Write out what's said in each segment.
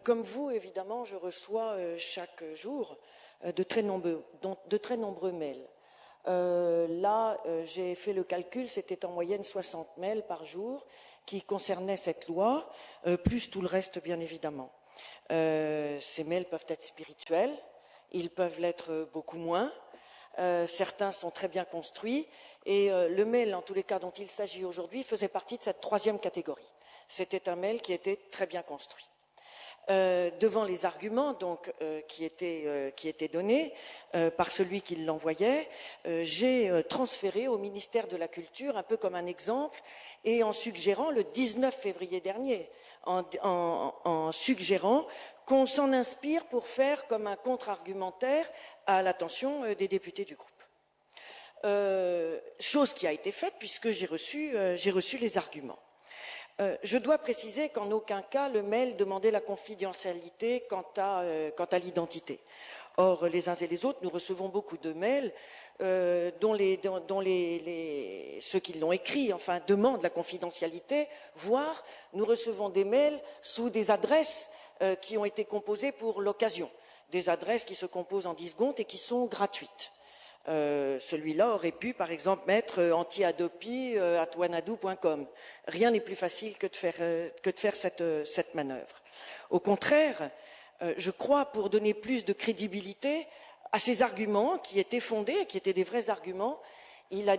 Comme vous, évidemment, je reçois chaque jour de très nombreux mails. J'ai fait le calcul, c'était en moyenne 60 mails par jour qui concernaient cette loi, plus tout le reste, bien évidemment. Ces mails peuvent être spirituels, ils peuvent l'être beaucoup moins. Certains sont très bien construits et le mail, en tous les cas dont il s'agit aujourd'hui, faisait partie de cette troisième catégorie. C'était un mail qui était très bien construit. Devant les arguments donc, qui étaient donnés par celui qui l'envoyait, j'ai transféré au ministère de la Culture, un peu comme un exemple, et en suggérant le 19 février dernier, en suggérant qu'on s'en inspire pour faire comme un contre-argumentaire à l'attention des députés du groupe. Chose qui a été faite puisque j'ai reçu les arguments. Je dois préciser qu'en aucun cas le mail demandait la confidentialité quant à l'identité. Or, les uns et les autres, nous recevons beaucoup de mails dont ceux qui l'ont écrit, enfin, demandent la confidentialité, voire nous recevons des mails sous des adresses qui ont été composées pour l'occasion, des adresses qui se composent en 10 secondes et qui sont gratuites. Celui-là aurait pu, par exemple, mettre antiadopi@wanadoo.com. Rien n'est plus facile que de faire cette manœuvre. Au contraire, je crois, pour donner plus de crédibilité à ces arguments qui étaient fondés, qui étaient des vrais arguments, il a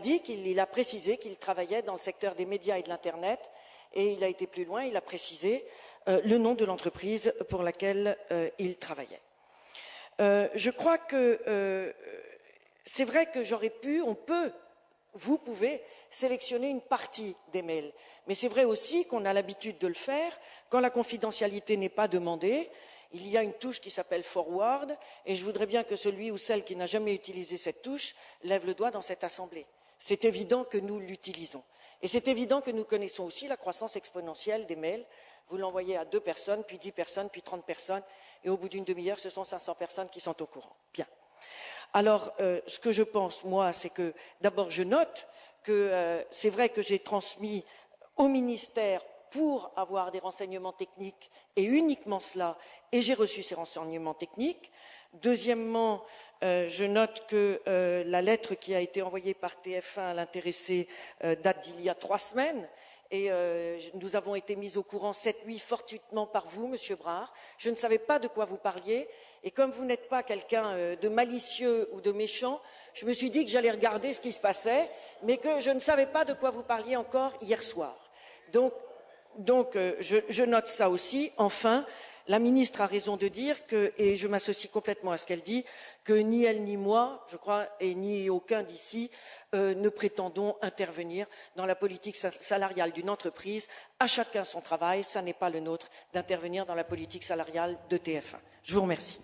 précisé qu'il travaillait dans le secteur des médias et de l'Internet, et il a été plus loin, il a précisé le nom de l'entreprise pour laquelle il travaillait. Je crois que c'est vrai que vous pouvez sélectionner une partie des mails, mais c'est vrai aussi qu'on a l'habitude de le faire quand la confidentialité n'est pas demandée. Il y a une touche qui s'appelle Forward, et je voudrais bien que celui ou celle qui n'a jamais utilisé cette touche lève le doigt dans cette assemblée. C'est évident que nous l'utilisons. Et c'est évident que nous connaissons aussi la croissance exponentielle des mails. Vous l'envoyez à 2 personnes, puis 10 personnes, puis 30 personnes, et au bout d'une demi-heure, ce sont 500 personnes qui sont au courant. Bien. Alors, ce que je pense, moi, c'est que, d'abord, je note que c'est vrai que j'ai transmis au ministère pour avoir des renseignements techniques, et uniquement cela, et j'ai reçu ces renseignements techniques. Deuxièmement, je note que la lettre qui a été envoyée par TF1 à l'intéressé date d'il y a 3 semaines, et nous avons été mis au courant cette nuit fortuitement par vous, Monsieur Brard. Je ne savais pas de quoi vous parliez, et comme vous n'êtes pas quelqu'un de malicieux ou de méchant, je me suis dit que j'allais regarder ce qui se passait, mais que je ne savais pas de quoi vous parliez encore hier soir. Donc je note ça aussi. Enfin, la ministre a raison de dire que, et je m'associe complètement à ce qu'elle dit, que ni elle ni moi, je crois, et ni aucun d'ici, ne prétendons intervenir dans la politique salariale d'une entreprise. À chacun son travail, ça n'est pas le nôtre d'intervenir dans la politique salariale de TF1. Je vous remercie.